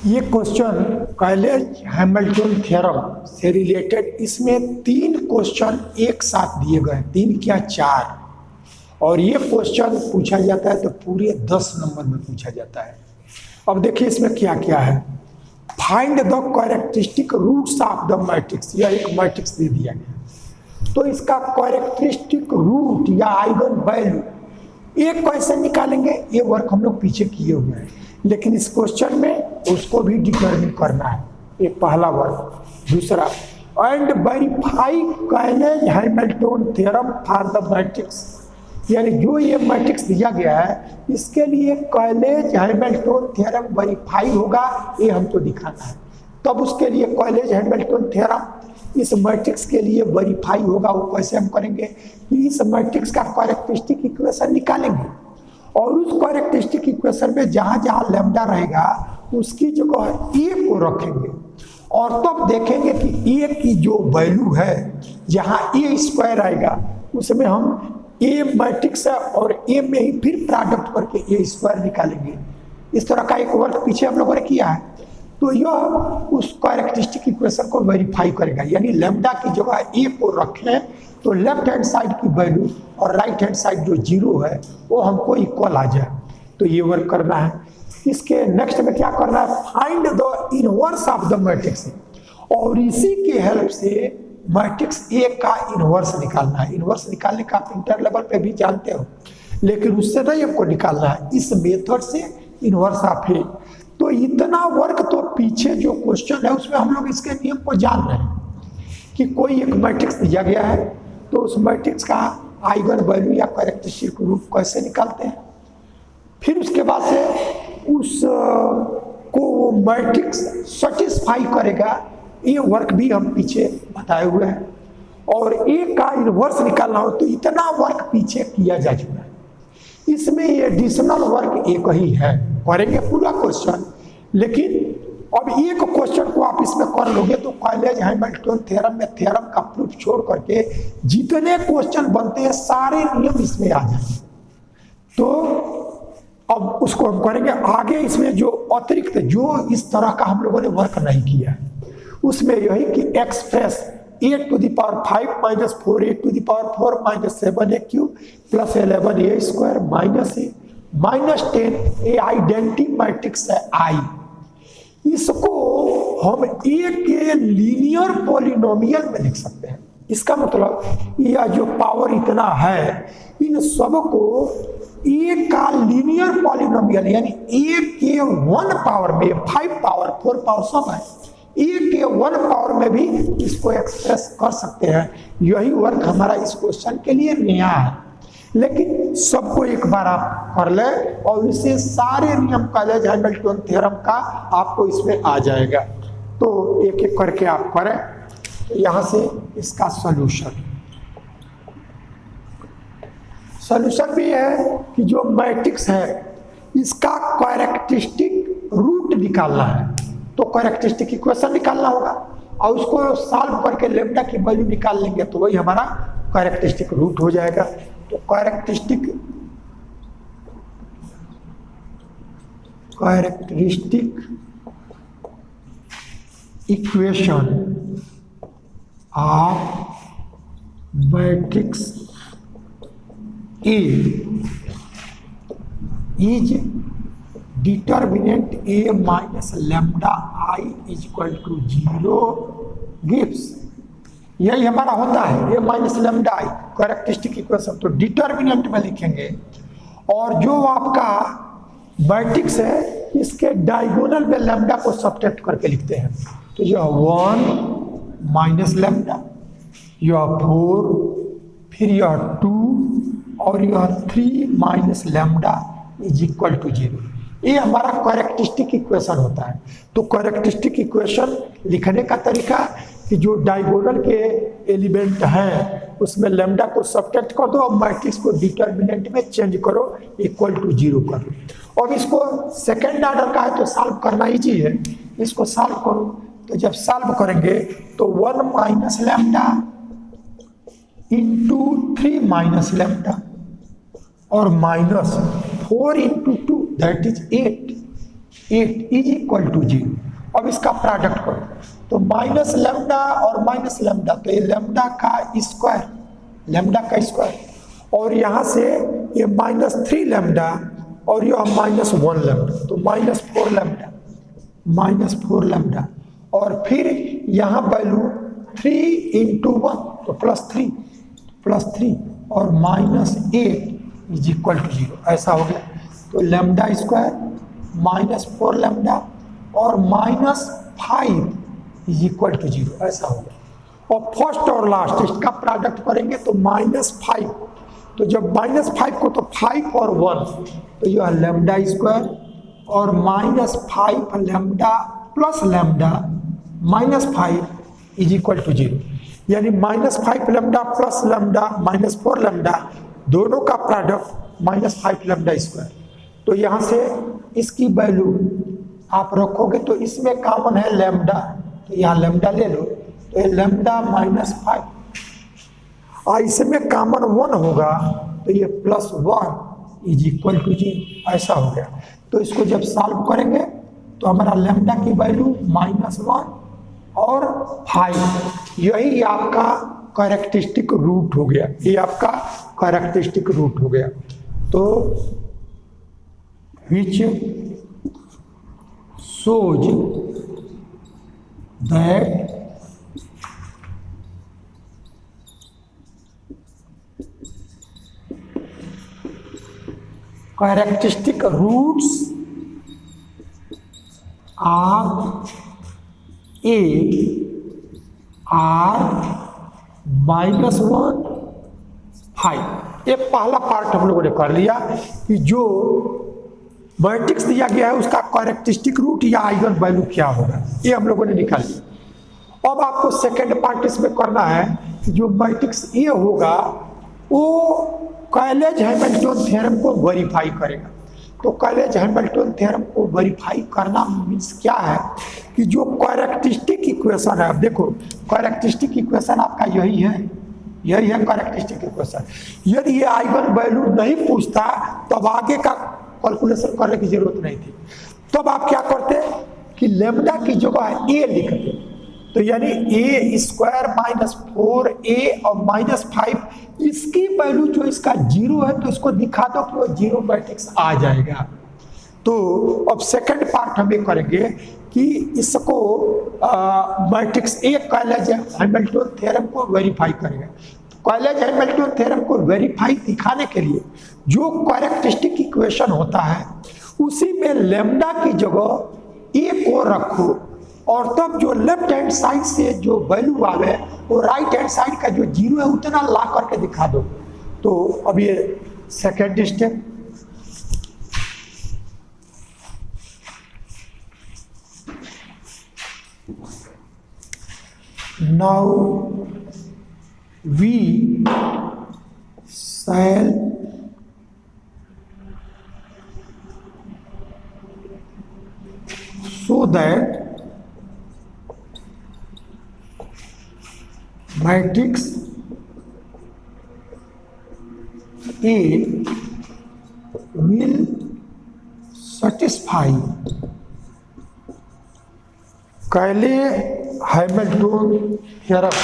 ये question कैलेज Hamilton theorem से related, इसमें 3 क्वेश्चन एक साथ दिए गए, 3 क्या 4, और ये क्वेश्चन पूछा जाता है तो पूरे 10 नंबर में पूछा जाता है। अब देखिए इसमें क्या क्या है। Find the characteristic roots of the matrix, यह एक मैट्रिक्स दे दिया गया, तो इसका कैरेक्टरिस्टिक रूट या आइगन वैल्यू ये कैसे निकालेंगे, ये वर्क हम लोग पीछे किए हुए हैं, लेकिन इस क्वेश्चन में उसको भी डिटरमिन करना है। ये पहला वर्क। दूसरा, and verify Cayley Hamilton theorem for the matrix, यानी जो ये मैट्रिक्स दिया गया है इसके लिए कैलेज हैमिल्टन थ्योरम वेरीफाई होगा, ये हमको दिखाना है। तब उसके लिए कैलेज हैमिल्टन थ्योरम इस मैट्रिक्स के लिए वेरीफाई होगा। वो कैसे हम करेंगे कि इस मैट्रिक्स का कैरेक्टरिस्टिक इक्वेशन निकालेंगे और उस कैरेक्टरिस्टिक इक्वेशन में जहां जहां लैम्डा रहेगा उसकी जगह ए को रखेंगे और तब देखेंगे कि ए की जो वैल्यू है जहां ए स्क्वायर आएगा उसमें हम ए मैट्रिक्स है और ए में ही फिर प्रोडक्ट करके ए स्क्वायर निकालेंगे। इस तरह का एक वर्क पीछे हम लोगों ने किया है। तो यह उस कैरेक्टरिस्टिक इक्वेशन को वेरीफाई करेगा, यानी लैम्डा की जगह ए को रखें तो लेफ्ट हैंड साइड की वैल्यू और राइट हैंड साइड जो जीरो है वो हमको इक्वल आ जाए। तो ये वर्क करना है। इसके नेक्स्ट में क्या करना है, find the inverse of the matrix, और इसी के हेल्प से मैट्रिक्स ए का इनवर्स निकालना है। इनवर्स निकालने का आप इंटर लेवल पे भी जानते हो, लेकिन उससे नहीं हमको निकालना है, इस मेथड से इनवर्स ऑफ ए। तो इतना वर्क तो पीछे जो क्वेश्चन है उसमें हम लोग इसके नियम को जान रहे हैं कि कोई एक मैट्रिक्स दिया गया है तो उस मैट्रिक्स का आइगन वैल्यू या कैरेक्टरिस्टिक रूट कैसे निकालते हैं, फिर उसके बाद से उस को मैट्रिक्स सेटिस्फाई करेगा, ये वर्क भी हम पीछे बताए हुए हैं। और ए का इनवर्स निकालना हो तो इतना वर्क पीछे किया जा चुका है। इसमें ये एडिशनल वर्क एक ही है, करेंगे पूरा क्वेश्चन, लेकिन अब एक क्वेश्चन को आप इसमें कर लोगे तो कैलेज हैमिल्टन थ्योरम में थ्योरम का प्रूफ छोड़ करके जितने क्वेश्चन बनते हैं सारे नियम इसमें आ जाएंगे। तो अब उसको हम करेंगे आगे। इसमें जो अतिरिक्त जो इस तरह का हम लोगों ने वर्क नहीं किया है उसमें यही कि express a to the power 5 minus 4a to the power 4 minus 7a cube plus 11a square minus a minus 10 a identity matrix है I। इसको हम a के लीनियर पॉलिनोमियल में लिख सकते हैं। इसका मतलब यह जो पावर इतना है इन सबको a का लीनियर पॉलिनोमियल यानी a के 1 पावर में 5 पावर 4 पावर सब है, ए के 1 पावर में भी इसको एक्सप्रेस कर सकते हैं। यही वर्क हमारा इस क्वेश्चन के लिए नया है, लेकिन सबको एक बार आप कर ले और इसे सारे नियम कैलेज हैमिल्टन थ्योरम का आपको इसमें आ जाएगा। तो एक एक करके आप करें। तो यहाँ से इसका सॉल्यूशन भी है कि जो मैट्रिक्स है इसका कैरेक्टरिस्टिक रूट निकालना है, तो कैरेक्टरिस्टिक इक्वेशन निकालना होगा और उसको सॉल्व करके लैम्डा की वैल्यू निकाल लेंगे तो वही हमारा कैरेक्टरिस्टिक रूट हो जाएगा। तो characteristic equation of matrix A is determinant a minus lambda i is equal to 0 gives, यही हमारा होता है a minus lambda i characteristic equation. तो डिटर्मिनेंट में लिखेंगे और जो आपका मैट्रिक्स है इसके डायगोनल में लैम्डा को सब्ट्रैक्ट करके लिखते हैं। तो यह 1 माइनस लैम्डा, यह 4, फिर यह 2 और यह 3 minus lambda is equal to 0। ये हमारा कैरेक्टरिस्टिक इक्वेशन होता है। तो कैरेक्टरिस्टिक इक्वेशन लिखने का तरीका कि जो डायगोनल के एलिमेंट हैं उसमें लैम्डा को सब्ट्रैक्ट कर दो और मैट्रिक्स को डिटर्मिनेंट में चेंज करो, इक्वल टू 0 कर दो। और इसको सेकेंड ऑर्डर का है तो सॉल्व करना ईजी है, इसको सॉल्व करो। तो जब सॉल्व करेंगे तो 1 minus lambda into 3 minus lambda और minus 4 into 2 that is 8 8 is equal to 0। अब इसका प्रोडक्ट करो तो माइनस लेमडा और माइनस लेमडा, तो ये लेमडा का स्क्वायर और यहाँ से ये -3 लेमडा और ये -1 लेमडा, तो -4 लेमडा और फिर यहाँ वैल्यू 3 × 1 तो +3 और -8 इज इक्वल टू 0, ऐसा हो गया। तो लेमडा स्क्वायर -4 लेमडा और -5 इज इक्वल टू 0, ऐसा हो गया। और फर्स्ट और लास्ट इसका प्रोडक्ट करेंगे तो -5, तो जब -5 को तो 5 और 1 तो यह लेमडा स्क्वायर और -5 lambda plus lambda -5 is equal to 0, यानी -5 लेमडा प्लस लेमडा -4 लेमडा दोनों का प्रोडक्ट -5 लेमडा स्क्वायर। तो यहाँ से इसकी वैल्यू आप रखोगे तो इसमें कॉमन है लेमडा, तो यहाँ लेमडा ले लो तो ये लेमडा -5 और इसमें कॉमन 1 होगा तो ये +1 इज इक्वल टू 0, ऐसा हो गया। तो इसको जब सॉल्व करेंगे तो हमारा लेमडा की वैल्यू -1 और 5, यही आपका कैरेक्टरिस्टिक रूट हो गया, ये आपका कैरेक्टरिस्टिक रूट हो गया। तो which shows that characteristic roots of A are -1 5। ये पहला पार्ट हम लोगों ने कर लिया कि जो मैट्रिक्स दिया गया है उसका कैरेक्टरिस्टिक रूट या आइगन वैल्यू क्या होगा, ये हम लोगों ने निकाल लिया। अब आपको सेकंड पार्ट इसमें करना है कि जो मैट्रिक्स ए होगा वो कैलेज हैमिल्टन थ्योरम को वेरीफाई करेगा। तो कैलेज हैमिल्टन थ्योरम को वेरीफाई करना मीन्स क्या है कि जो कैरेक्टरिस्टिक इक्वेशन है, अब देखो कैरेक्टरिस्टिक इक्वेशन आपका यही है कैरेक्टरिस्टिक इक्वेशन। यदि ये आइगन वैल्यू नहीं पूछता तो अब आगे का कैलकुलेशन करने की जरूरत नहीं थी। तब आप क्या करते कि लेमडा की जगह ए लिखते, तो यानी a² -4a और -5 इसकी वैल्यू जो इसका 0 है तो इसको दिखा दो कि वो 0 मैट्रिक्स आ जाएगा। तो अब सेकंड पार्ट हम ये करेंगे कि इसको मैट्रिक्स ए कैलेज हैमिल्टन थ्योरम को वेरीफाई करेगा। कैलेज हैमिल्टन थ्योरम को वेरीफाई दिखाने के लिए जो कैरेक्टरिस्टिक इक्वेशन होता है उसी में लेमडा की जगह ए को रखो और तब जो लेफ्ट हैंड साइड से जो वैल्यू आवे वो राइट हैंड साइड का जो 0 है उतना ला करके दिखा दो। तो अब ये second step, now we shall show that matrix A will satisfy कैले Hamilton theorem.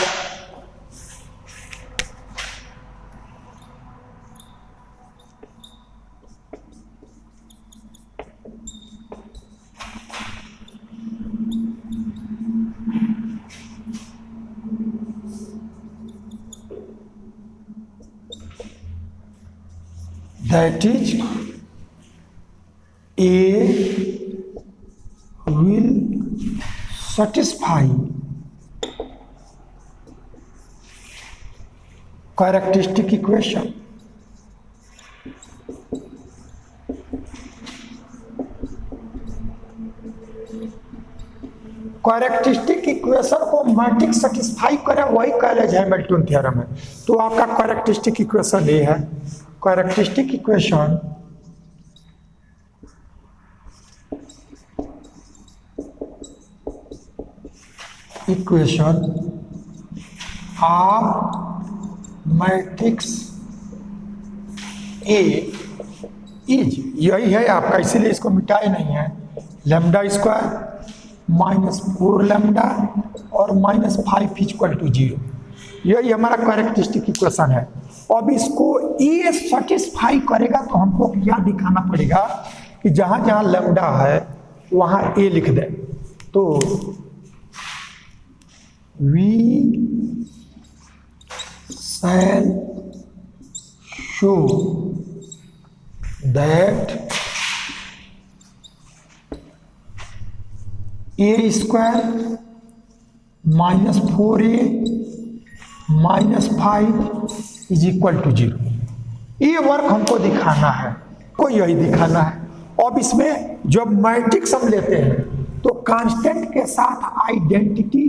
That is A will satisfy characteristic equation characteristic equation को मैट्रिक्स सेटिस्फाई करे वही कैलेज हैमिल्टन थ्योरम है। तो आपका कैरेक्टरिस्टिक इक्वेशन ये है, characteristic equation of matrix A is, यही है आपका, इसीलिए इसको मिटाए नहीं है, लेमडा स्क्वायर माइनस 4 लेमडा और माइनस 5 इक्वल टू 0। यही हमारा कैरेक्टरिस्टिक इक्वेशन है। अब इसको ये सेटिस्फाई करेगा तो हमको क्या दिखाना पड़ेगा कि जहां जहां लेमडा है वहां ए लिख दे। तो we shall show that A square minus 4a minus 5 is equal to 0। ये वर्क हमको दिखाना है, को यही दिखाना है। अब इसमें जब मैट्रिक्स हम लेते हैं तो कांस्टेंट के साथ आइडेंटिटी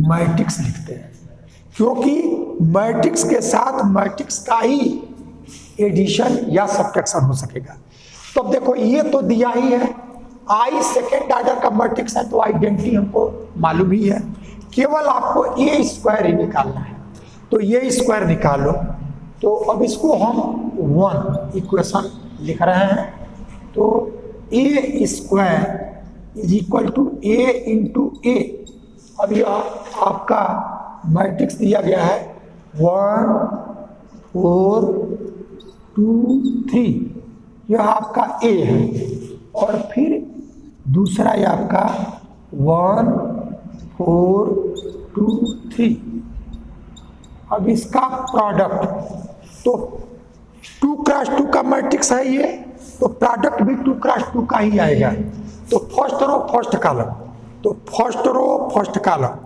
मैट्रिक्स लिखते हैं, क्योंकि मैट्रिक्स के साथ मैट्रिक्स का ही एडिशन या सब्ट्रैक्शन हो सकेगा। तो अब देखो ये तो दिया ही है, आई सेकेंड ऑर्डर का मैट्रिक्स है तो आइडेंटिटी हमको मालूम ही है, केवल आपको ए स्क्वायर ही निकालना है। तो ये स्क्वायर निकालो। तो अब इसको हम 1 इक्वेशन लिख रहे हैं। तो A square is equal to A into A. अब यह आपका मैट्रिक्स दिया गया है 1 4 2 3, यह आपका ए है। और फिर दूसरा ये आपका 1 4 2 3। अब इसका प्रोडक्ट तो 2 क्रॉस 2 का मैट्रिक्स है ये, तो प्रोडक्ट भी 2 क्रॉस 2 का ही आएगा। तो फर्स्ट रो फर्स्ट कॉलम, तो फर्स्ट रो फर्स्ट कॉलम,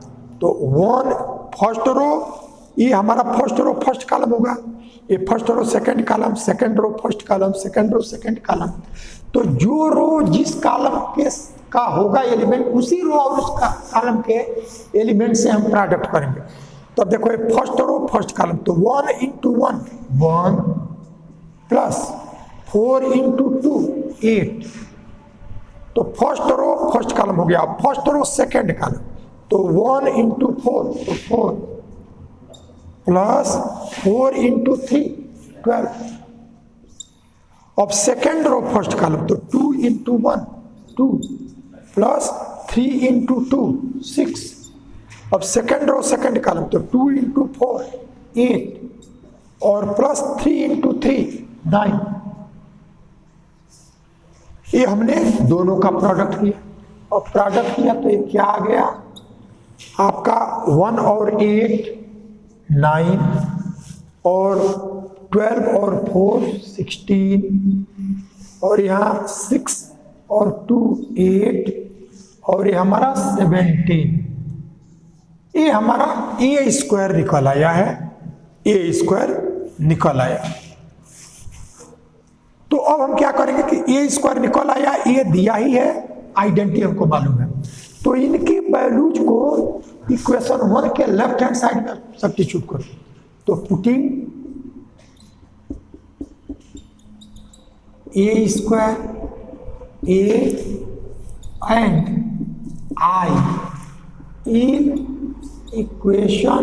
तो 1 फर्स्ट रो, ये हमारा फर्स्ट रो फर्स्ट कॉलम होगा। ये first row second column, second row first column, second row second column. तो जो रो जिस कॉलम के का होगा एलिमेंट, उसी रो और उस कॉलम के एलिमेंट से हम प्रोडक्ट करेंगे। तो देखो ये फर्स्ट रो फर्स्ट कॉलम, तो 1 इंटू 1 1 प्लस 4 इंटू 2 8। तो फर्स्ट रो फर्स्ट कॉलम हो गया। फर्स्ट रो सेकंड कॉलम, तो 1 इंटू 4 तो 4 प्लस 4 इंटू 3 12। अब सेकंड रो फर्स्ट कॉलम, तो 2 इंटू 1 2 प्लस 3 इंटू 2 6। अब सेकंड रो सेकंड कॉलम, तो 2 इंटू 4 8 और प्लस 3 इंटू 3 9। ये हमने दोनों का प्रोडक्ट किया, और प्रोडक्ट किया तो ये क्या आ गया आपका 1 और 8 9 और 12 और 4 16 और यहाँ 6 और 2 8 और ये हमारा 17। ये हमारा ए स्क्वायर निकल आया है, ए स्क्वायर निकल आया। तो अब हम क्या करेंगे कि ए स्क्वायर निकल आया, ये दिया ही है, आइडेंटिटी हमको मालूम है। तो इनकी वैल्यूज को इक्वेशन 1 के लेफ्ट हैंड साइड में सब्स्टिट्यूट करो। तो putting a square A and I in equation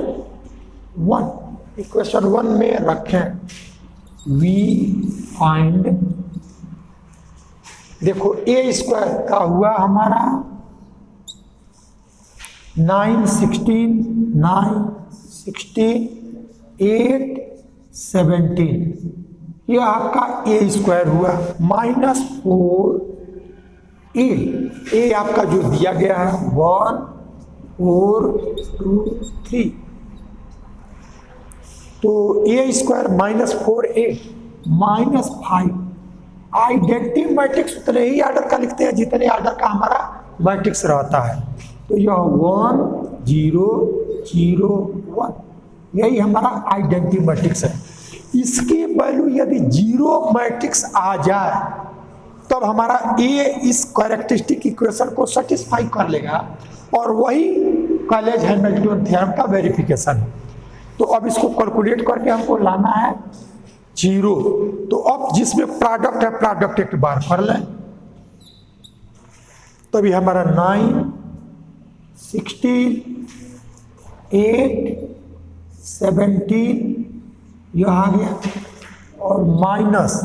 1 में रखें, वी फाइंड, देखो ए स्क्वायर का हुआ हमारा 9 16 9 16 8 17, यह आपका ए स्क्वायर हुआ माइनस 4 ए आपका जो दिया गया है 1 4 2 3। तो A square minus 4a minus 5। Identity matrix उतने ही ऑर्डर का लिखते हैं जितने ऑर्डर का हमारा मैट्रिक्स रहता है। तो यह 1 0 0 1, यही हमारा आइडेंटिटी मैट्रिक्स है। इसकी वैल्यू यदि 0 मैट्रिक्स आ जाए तब हमारा ए इस कैरेक्टरिस्टिक इक्वेशन को सेटिस्फाई कर लेगा, और वही कॉलेज हैमिल्टन थ्योरम का वेरिफिकेशन है। तो अब इसको कैलकुलेट करके हमको लाना है 0। तो अब जिसमें प्रोडक्ट है, प्रोडक्ट एक बार कर लें, तभी हमारा 9 16 8 17 यह आ गया, और माइनस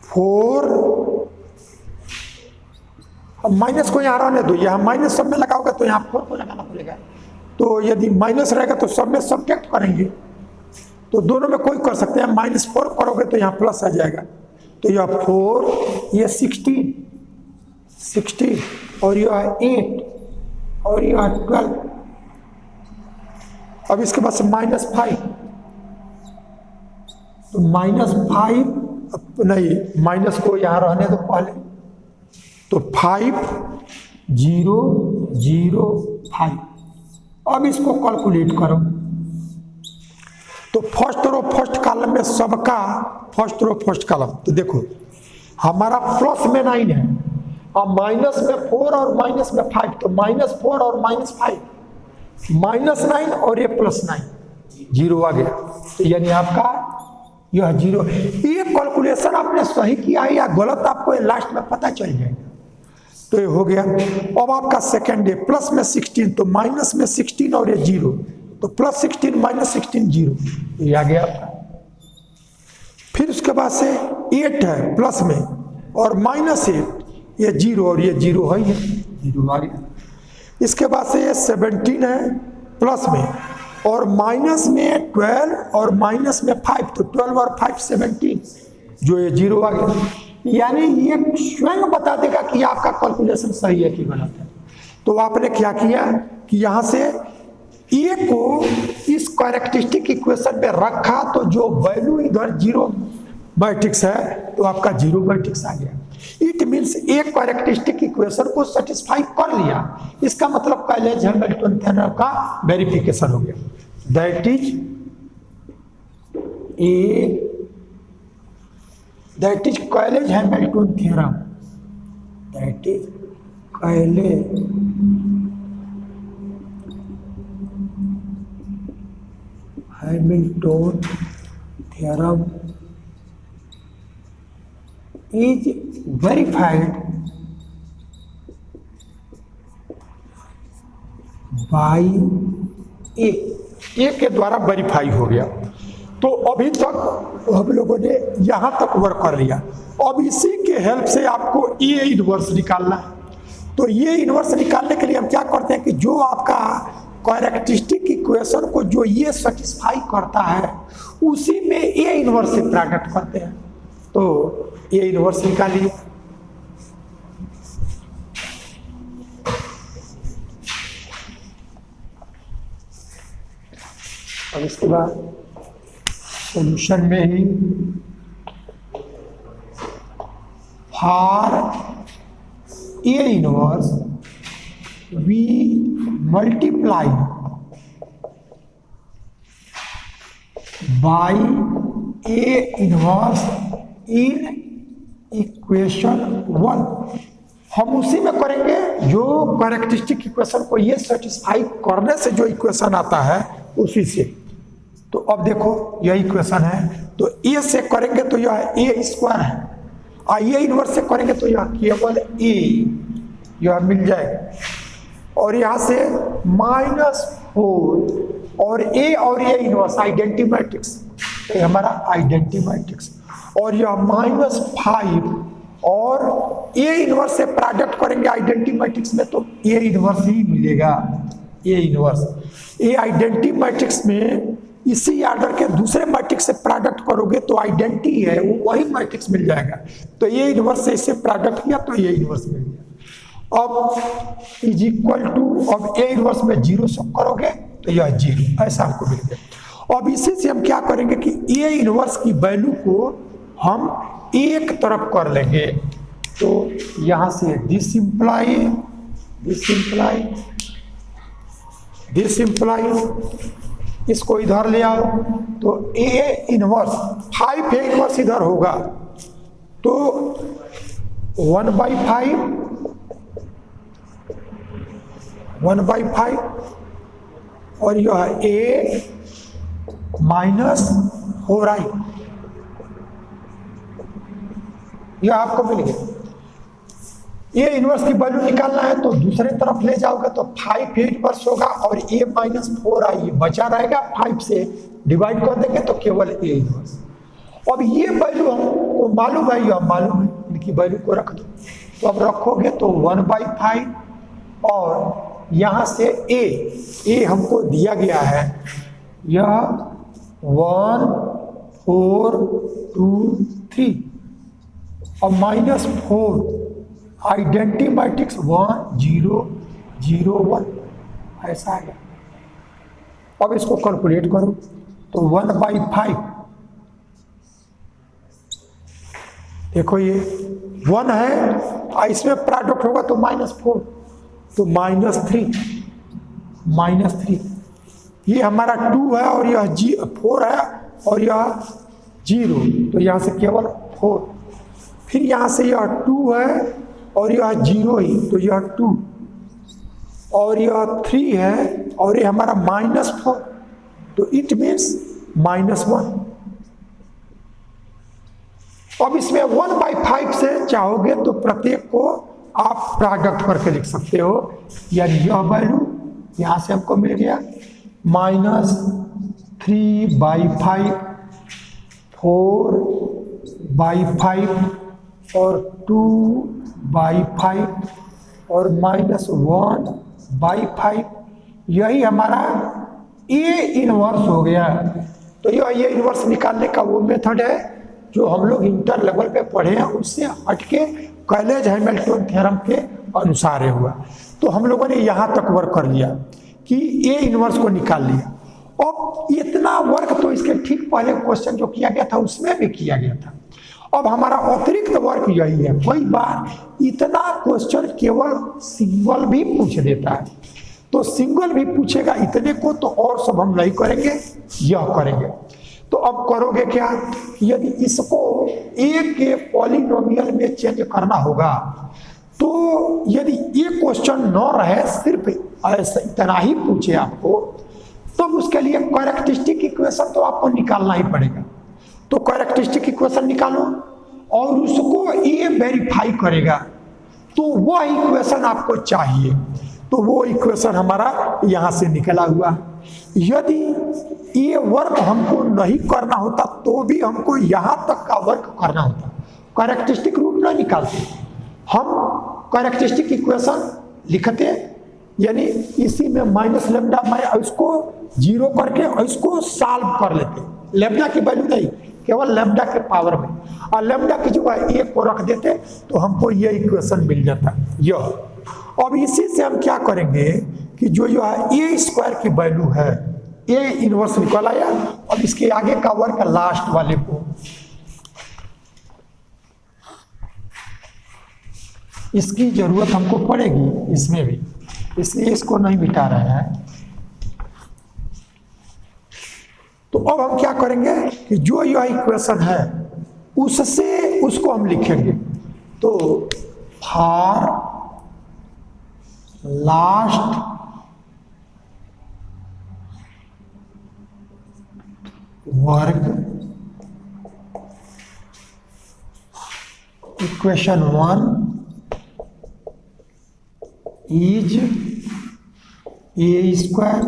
4 अब माइनस को यहाँ रहने दो, यहाँ माइनस सब में लगाओगे तो यहाँ 4 को लगाना पड़ेगा। तो यदि माइनस रहेगा तो सब में सब्ट्रैक्ट करेंगे, तो दोनों में कोई कर सकते हैं। -4 करोगे तो यहाँ प्लस आ जाएगा, तो यह 4, ये 16 और यह 8 और यह 12। अब इसके बाद से -5, तो -5 नहीं, माइनस को यहाँ रहने दो पहले, तो 5 0 0 5। अब इसको कैलकुलेट करो, तो फर्स्ट रो फर्स्ट कॉलम में सबका फर्स्ट रो फर्स्ट कॉलम, तो देखो हमारा प्लस में 9 है और माइनस में 4 और माइनस में 5, तो -4 और -5, -9 और ये +9, 0 आ गया। तो यानी आपका यह 0। ये कैलकुलेशन आपने सही किया है या गलत आपको लास्ट में पता चल जाएगा। तो ये हो गया। अब आपका सेकेंड है प्लस में 16, तो माइनस में 16 और ये 0, तो +16 -16 0, ये आ गया आपका। फिर उसके बाद से 8 है प्लस में और -8, ये 0 और ये 0 है, ये 0 आ गया। इसके बाद से ये 17 है प्लस में और माइनस में 12 और माइनस में 5, तो 12 और 5 17, जो ये 0 आ गया। यानी ये स्वयं बता देगा कि आपका कैलकुलेशन सही है कि गलत है। तो आपने क्या किया कि यहाँ से ए को इस कैरेक्टरिस्टिक इक्वेशन में रखा, तो जो वैल्यू इधर 0 मैट्रिक्स है तो आपका 0 मैट्रिक्स आ गया। इट मीन्स एक कैरेक्टरिस्टिक इक्वेशन को सेटिस्फाई कर लिया, इसका मतलब कैलेज-हैमिल्टन थ्योरम का वेरिफिकेशन हो गया। That is Cayley Hamilton theorem, that is Cayley Hamilton theorem is verified by A के द्वारा वेरीफाई हो गया। तो अभी तक हम लोगों ने यहां तक वर्क कर लिया। अब इसी के हेल्प से आपको ए इनवर्स निकालना है। तो ये इनवर्स निकालने के लिए हम क्या करते हैं कि जो आपका कैरेक्टरिस्टिक इक्वेशन को जो ये सेटिस्फाई करता है उसी में ए इनवर्स से प्रोडक्ट करते हैं। तो ये इनवर्स निकालिए। और इसके बाद सॉल्यूशन में ही for A inverse we multiply by A inverse in equation 1। हम उसी में करेंगे जो कैरेक्टरिस्टिक इक्वेशन को ये सेटिस्फाई करने से जो इक्वेशन आता है उसी से। तो अब देखो यह इक्वेशन है, तो ए से करेंगे तो यह ए स्क्वायर है, और ये इनवर्स से करेंगे तो यह केवल ए यह मिल जाएगा। और यहाँ से -4 और ए और ये इनवर्स आइडेंटिटी मैट्रिक्स, तो हमारा आइडेंटिटी मैट्रिक्स। और यह -5 और ए इनवर्स से प्रोडक्ट करेंगे आइडेंटिटी मैट्रिक्स में, तो ए इनवर्स ही मिलेगा। A inverse A identity matrix में इसी ऑर्डर के दूसरे मैट्रिक्स से प्रोडक्ट करोगे तो आइडेंटिटी है वो वही मैट्रिक्स मिल जाएगा। तो ए इनवर्स से इसे प्रोडक्ट किया तो ए इनवर्स मिल गया। अब इज इक्वल टू, अब ए इनवर्स में 0 सब करोगे तो यह 0 ऐसा हमको मिल गया। अब इसी से हम क्या करेंगे कि ए इनवर्स की वैल्यू को हम एक तरफ कर लेंगे। तो यहां से दिस इंप्लाई इसको इधर ले आओ, तो ए इनवर्स 5 ए इनवर्स इधर होगा, तो 1/5 और यह ए -4i, यह आपको मिल गया। ए इनवर्स की वैल्यू निकालना है तो दूसरे तरफ ले जाओगे तो 5 ए इनवर्स होगा और ए -4i बचा रहेगा, 5 से डिवाइड कर देंगे तो केवल ए इनवर्स। अब ये वैल्यू हमको मालूम है या मालूम है, इनकी वैल्यू को रख दो। तो अब रखोगे तो 1/5 और यहाँ से ए हमको दिया गया है यह 1 4 2 3 और -4 आइडेंटी मैट्रिक्स 1 0 0 1 ऐसा है। अब इसको कैलकुलेट करो तो 1/5 देखो ये 1 है इसमें प्रोडक्ट होगा तो -4 तो -3 ये हमारा 2 है और यह 4 है और यह 0 तो यहाँ से केवल 4 फिर यहाँ से यह 2 है और यह 0 ही तो यह 2 और यह 3 है और ये हमारा -4 तो इट मीन्स -1। अब इसमें 1/5 से चाहोगे तो प्रत्येक को आप प्रोडक्ट करके लिख सकते हो, यानी यह वैल्यू यहाँ से हमको मिल गया -3/5 4/5 और 2/5 और -1/5 यही हमारा ए इनवर्स हो गया। तो यह ये इनवर्स निकालने का वो मेथड है जो हम लोग इंटर लेवल पे पढ़े हैं, उससे हटके कैलेज हैमिल्टन थ्योरम के अनुसार है हुआ। तो हम लोगों ने यहाँ तक वर्क कर लिया कि ए इनवर्स को निकाल लिया। अब इतना वर्क तो इसके ठीक पहले क्वेश्चन जो किया गया था उसमें भी किया गया था। अब हमारा अतिरिक्त वर्क यही है, कई बार इतना क्वेश्चन केवल सिंगल भी पूछ देता है, तो सिंगल भी पूछेगा इतने को तो और सब हम नहीं करेंगे, यह करेंगे। तो अब करोगे क्या, यदि इसको ए के पॉलिनोमियल में चेंज करना होगा तो यदि ये क्वेश्चन न रहे, सिर्फ ऐसा इतना ही पूछे आपको, तो उसके लिए कैरेक्टरिस्टिक इक्वेशन तो आपको निकालना ही पड़ेगा। तो कैरेक्टरिस्टिक इक्वेशन निकालो और उसको ए वेरीफाई करेगा, तो वह इक्वेशन आपको चाहिए। तो वो इक्वेशन हमारा यहाँ से निकला हुआ। यदि ये वर्क हमको नहीं करना होता तो भी हमको यहाँ तक का वर्क करना होता, कैरेक्टरिस्टिक रूट नहीं निकालते, हम कैरेक्टरिस्टिक इक्वेशन लिखते, यानी इसी में माइनस लेमडा मैं इसको 0 करके इसको सॉल्व कर लेते, लेमडा की वैल्यू नहीं, केवल लेमडा के पावर में, और लेमडा की जगह ए को रख देते तो हमको ये इक्वेशन मिल जाता यह। अब इसी से हम क्या करेंगे कि जो है ए स्क्वायर की वैल्यू है, ए इनवर्स निकल आया। अब इसके आगे का वर्क लास्ट वाले को, इसकी जरूरत हमको पड़ेगी इसमें भी, इसलिए इसको नहीं मिटा रहे हैं। तो अब हम क्या करेंगे कि जो यह इक्वेशन है उससे उसको हम लिखेंगे। तो for last work equation 1 is a square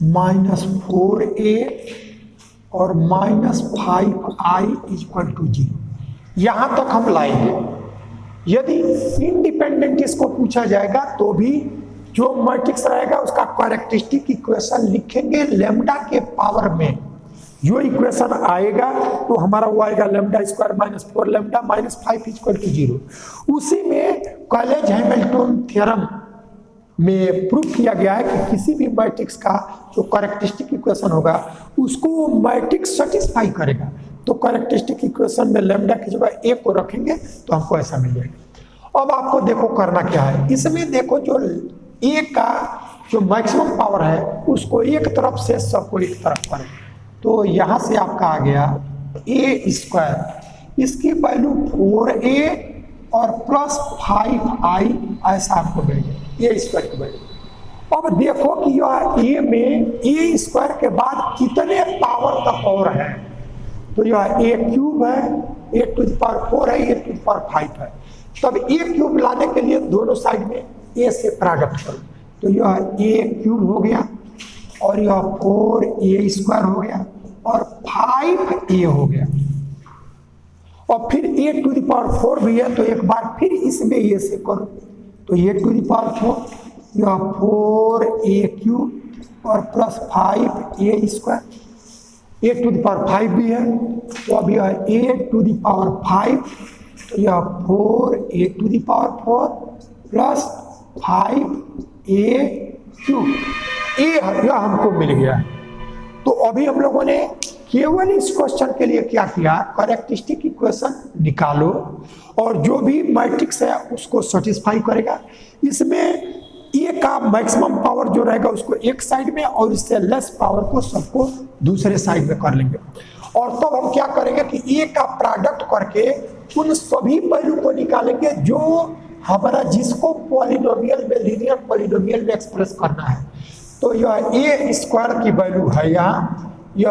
-4a और -5i इक्वल टू 0। यहां तक हम लाएंगे। यदि इंडिपेंडेंट इसको पूछा जाएगा तो भी जो मैट्रिक्स रहेगा उसका कैरेक्टरिस्टिक इक्वेशन लिखेंगे लेमडा के पावर में। जो इक्वेशन आएगा तो हमारा वो आएगा lambda square -4 lambda -5 equal to 0। उसी में कैलेज हैमिल्टन थ्योरम में प्रूफ किया गया है कि किसी भी मैट्रिक्स का जो कैरेक्टरिस्टिक इक्वेशन होगा उसको मैट्रिक्स सेटिस्फाई करेगा। तो कैरेक्टरिस्टिक इक्वेशन में लेमडा की जगह ए को रखेंगे तो हमको ऐसा मिल जाएगा। अब आपको देखो करना क्या है, इसमें देखो जो ए का जो मैक्सिमम पावर है उसको एक तरफ से सबको एक तरफ करें। तो यहाँ से आपका आ गया ए स्क्वायर, इसकी वैल्यू 4a और +5i ऐसा आपको मिल गया ए स्क्वायर की वैल्यू। अब देखो कि यह ए में ए स्क्वायर के बाद कितने पावर का पावर है, तो यह ए क्यूब है, ए टू द पावर 4 है, ए टू द पावर 5 है। तब ए क्यूब लाने के लिए दोनों साइड में ए से प्रोडक्ट करो, तो यह ए क्यूब हो गया और यह 4a स्क्वायर हो गया और 5a हो गया। और फिर ए टू द पावर 4 भी है, तो एक बार फिर इसमें ए से करो, तो ए टू द पावर 4 यह 4a³ और plus 5a², A to the power 5 भी है, तो अब यह ए टू द पावर 5, तो यह 4a to the power 4 plus 5a³ यह हमको मिल गया है। तो अभी हम लोगों ने केवल इस क्वेश्चन के लिए क्या किया, कैरेक्टरिस्टिक इक्वेशन निकालो और जो भी मैट्रिक्स है उसको सेटिस्फाई करेगा। इसमें ए का मैक्सिमम पावर जो रहेगा उसको एक साइड में और इससे लेस पावर को सबको दूसरे साइड में कर लेंगे। और तब हम क्या करेंगे कि ए का प्रोडक्ट करके उन सभी वैल्यू को निकालेंगे जो हमारा जिसको पॉलिनोमियल में, लीनियर पॉलिनोमियल में एक्सप्रेस करना है। तो यह ए स्क्वायर की वैल्यू है यहाँ, यह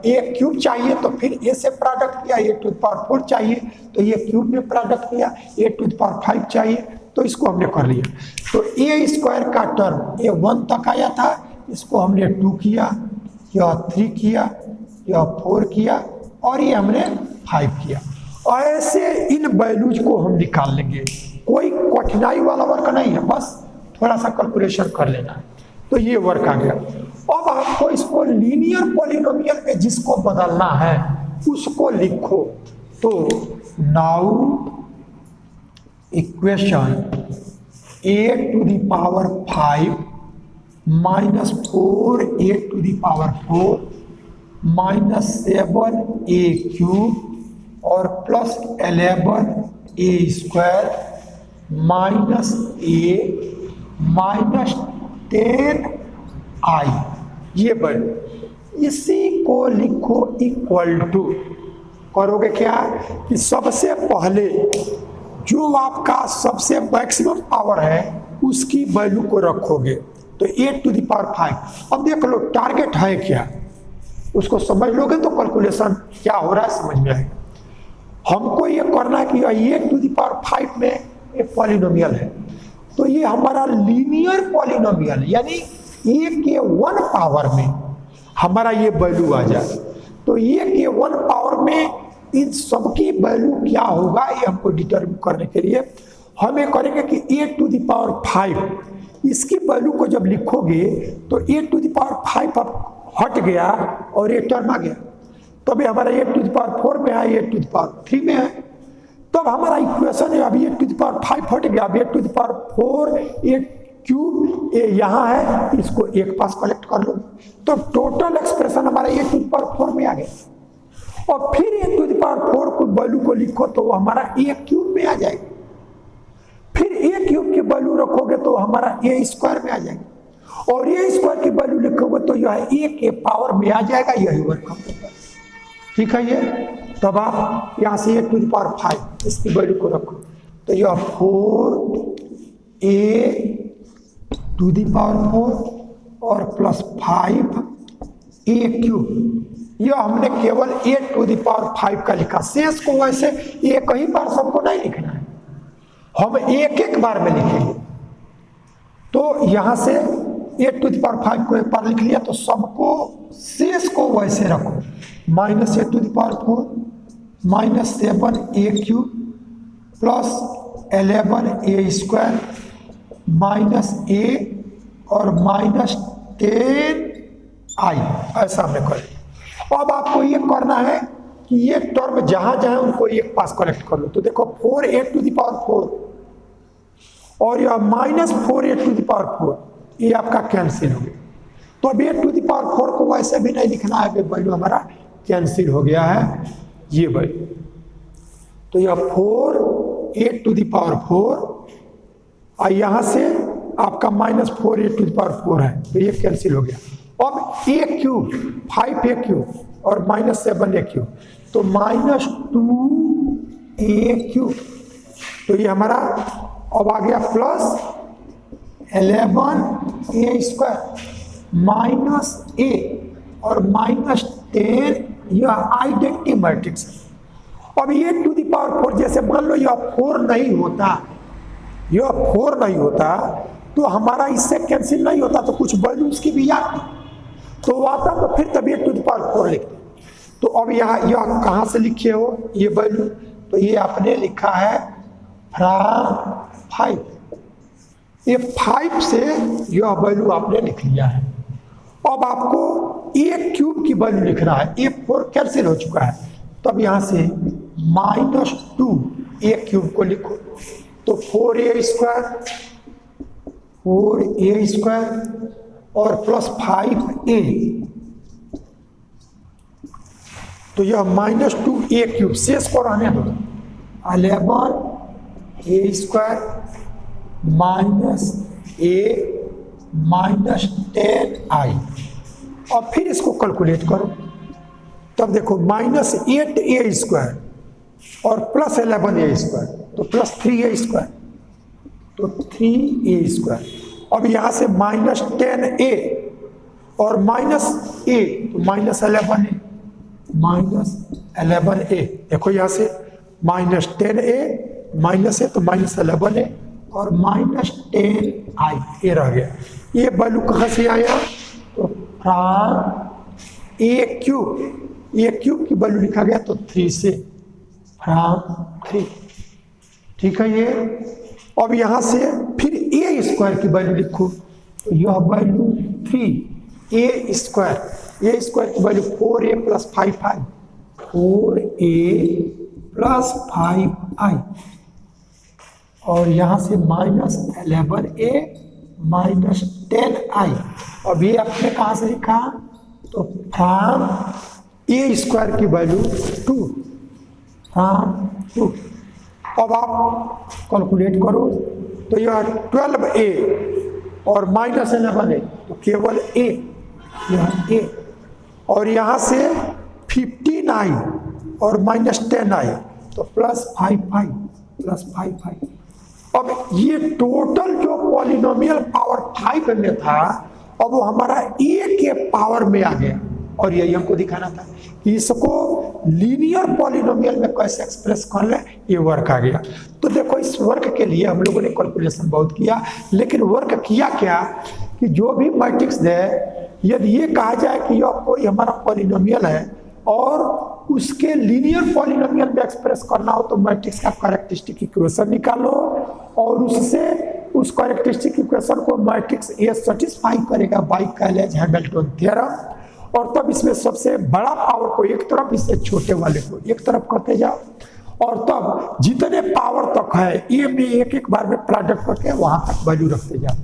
a³ चाहिए तो फिर a से प्रोडक्ट किया, a टू द पावर 4 चाहिए तो a³ में प्रोडक्ट किया, a टू द पावर 5 चाहिए तो इसको हमने कर लिया। तो a² का टर्म ये 1 तक आया था, इसको हमने 2 किया, यह 3 किया, यह 4 किया और ये हमने 5 किया। और ऐसे इन वैल्यूज को हम निकाल लेंगे, कोई कठिनाई वाला वर्क नहीं है, बस थोड़ा सा कैलकुलेशन कर लेना है। तो ये वर्क आ गया। अब आपको इसको लीनियर पॉलिनोमियल में जिसको बदलना है उसको लिखो। तो now equation a to the power 5 minus 4a to the power 4 minus 7a³ और plus 11a² minus a minus 10i, ये वैल्यू इसी को लिखो इक्वल टू, करोगे क्या कि सबसे पहले जो आपका सबसे मैक्सिमम पावर है उसकी वैल्यू को रखोगे। तो a टू द पावर 5, अब देख लो टारगेट है क्या, उसको समझ लोगे तो कैलकुलेशन क्या हो रहा है समझ में आएगा। हमको ये करना है कि a टू द पावर 5 में एक पॉलिनोमियल है, तो ये हमारा लीनियर पॉलिनोमियल यानी a के 1 पावर में हमारा ये वैल्यू आ जाए। तो a के 1 पावर में इन सबकी वैल्यू क्या होगा ये हमको डिटरमिन करने के लिए हम ये करेंगे कि a टू द पावर 5 इसकी वैल्यू को जब लिखोगे तो a टू द पावर 5 अब हट गया और ये टर्म आ गया, तब हमारा a टू द पावर 4 में है, a टू द पावर 3 में है, तब हमारा इक्वेशन है अभी a टू द पावर 5 हट गया, अब a to the power 4 a³ यहाँ है, इसको एक पास कलेक्ट कर लो तो टोटल एक्सप्रेशन हमारा a टू द पावर 4 में आ गया। और फिर a टू द पावर 4 को वैल्यू को लिखो तो हमारा a³ में आ जाएगा, फिर a³ की वैल्यू रखोगे तो हमारा a² में आ जाएगा, और a² की वैल्यू लिखोगे तो यह a के पावर में आ जाएगा, यही वर्क होगा। ठीक है ये, तब आप यहाँ से a टू द पावर 5 इसकी वैल्यू को रखो तो यह 4a टू द पावर 4 और प्लस 5a³, यह हमने केवल a टू द पावर 5 का लिखा, शेष को वैसे एक ही बार सबको नहीं लिखना है, हम एक एक बार में लिखेंगे। तो यहाँ से a टू द पावर 5 को एक बार लिख लिया तो सबको शेष को वैसे रखो, minus a to the power 4 minus 7a³ plus 11a² minus a और माइनस 10i, ऐसा हमने कर। अब आपको ये करना है कि ये टर्म जहां जहां उनको एक पास कलेक्ट कर लो। तो देखो 4a टू द पावर 4 और यह minus 4a to the power 4 ये आपका कैंसिल हो गया। तो अब a टू द पावर 4 को वैसे भी नहीं लिखना है, वैल्यू हमारा कैंसिल हो गया है ये वैल्यू। तो यह 4a टू द पावर 4 और यहाँ से आपका minus 4a to the power 4 है तो ये कैंसिल हो गया। अब a³ 5a³ और माइनस 7a³, तो माइनस 2a³, तो ये हमारा अब आ गया प्लस 11a² माइनस a और माइनस 10, यह आइडेंटिटी मैट्रिक्स है। अब ये टू द पावर 4 जैसे मान लो यह 4 नहीं होता, यह 4 नहीं होता तो हमारा इससे कैंसिल नहीं होता, तो कुछ वैल्यू उसकी भी याद नहीं तो आता, तो फिर तब a टू द पावर 4 लिखते। तो अब यहाँ यह कहाँ से लिखे हो ये वैल्यू, तो ये आपने लिखा है फ्रॉम 5। ये 5 से यह वैल्यू आपने लिख लिया है। अब आपको a क्यूब की वैल्यू लिखना है। ये 4 कैंसिल हो चुका है, तब यहां से -2 a क्यूब को लिखो, तो 4a स्क्वायर और प्लस 5a, तो यह -2a क्यूब, शेष को रहने दो, 11a स्क्वायर -a -10i। और फिर इसको कैलकुलेट करो, तब देखो -8a स्क्वायर और प्लस 11a स्क्वायर, तो प्लस 3a स्क्वायर, तो 3a स्क्वायर। अब यहां से -10a और -a, तो -11a, -11a। देखो यहां से -10a माइनस है तो -11a और -10i, ये रह गया। ये वैल्यू कहां से आया, तो फ्रॉम a क्यूब की वैल्यू लिखा गया, तो 3 से, फ्रॉम 3, ठीक है ये। अब यहां से फिर a स्क्वायर की वैल्यू लिखो, तो यह वैल्यू 3a स्क्वायर की value 4a plus 5i, 4a plus 5i, और यहां से -11a -10i। अब ये आपने कहां से लिखा, तो फ्रॉम a स्क्वायर की वैल्यू 2, फ्रॉम 2। अब आप कैलकुलेट करो, तो यह 12a और -11a, तो केवल a, यह a, और यहां से 15i और -10i, तो प्लस 5i। अब ये टोटल जो पॉलिनोमियल पावर 5 में था, अब वो हमारा a के पावर में आ गया, और यही हमको दिखाना था कि इसको लीनियर पॉलिनोमियल में कैसे एक्सप्रेस कर ले, ये वर्क आ गया। तो देखो इस वर्क के लिए हम लोगों ने कैलकुलेशन बहुत किया, लेकिन वर्क किया क्या कि जो भी मैट्रिक्स दे, यदि ये कहा जाए कि यह कोई हमारा पॉलिनोमियल है और उसके लीनियर पॉलिनोमियल में एक्सप्रेस करना हो, तो मैट्रिक्स का कैरेक्टरिस्टिक इक्वेशन निकालो और उससे उस कैरेक्टरिस्टिक इक्वेशन को मैट्रिक्स ए सेटिस्फाई करेगा बाय कैलेज-हैमिल्टन थ्योरम, और तब इसमें सबसे बड़ा पावर को एक तरफ, इससे छोटे वाले को एक तरफ करते जाओ, और तब जितने पावर तक है ए में एक बार में प्रोडक्ट करके वहां तक वैल्यू रखते जाओ।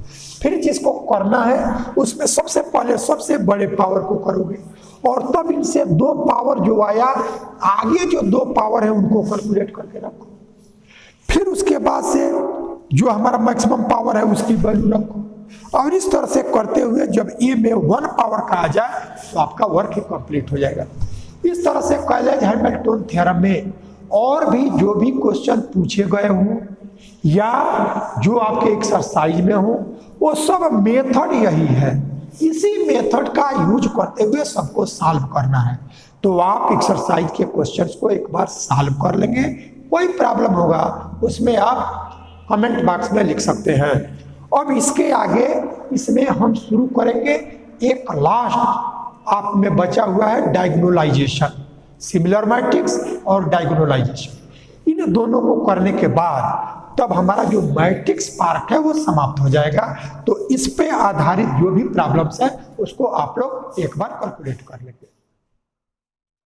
फिर जिसको करना है उसमें सबसे पहले सबसे बड़े पावर को करोगे, और तब इनसे 2 पावर जो आया, आगे जो 2 पावर है उनको कैलकुलेट करके रखो। फिर उसके बाद से जो हमारा मैक्सिमम पावर है उसकी वैल्यू रखो, और इस तरह से करते हुए जब ए में 1 पावर का आ जाए तो आपका वर्क ही कंप्लीट हो जाएगा। इस तरह से कैलेज-हैमिल्टन थ्योरम में और भी जो भी क्वेश्चन पूछे गए हों या जो आपके एक्सरसाइज में हो, वो सब मेथड यही है। इसी मेथड का यूज करते हुए सबको सॉल्व करना है। तो आप एक्सरसाइज के क्वेश्चंस को एक बार सॉल्व कर लेंगे, कोई प्रॉब्लम होगा उसमें आप कमेंट बॉक्स में लिख सकते हैं। अब इसके आगे इसमें हम शुरू करेंगे एक लास्ट आप में बचा हुआ है डायगोनलाइजेशन, सिमिलर मैट्रिक्स और डायगोनलाइजेशन। इन दोनों को करने के बाद तब हमारा जो मैट्रिक्स पार्ट है वो समाप्त हो जाएगा। तो इस पे आधारित जो भी प्रॉब्लम्स है उसको आप लोग एक बार कैलकुलेट कर लेंगे।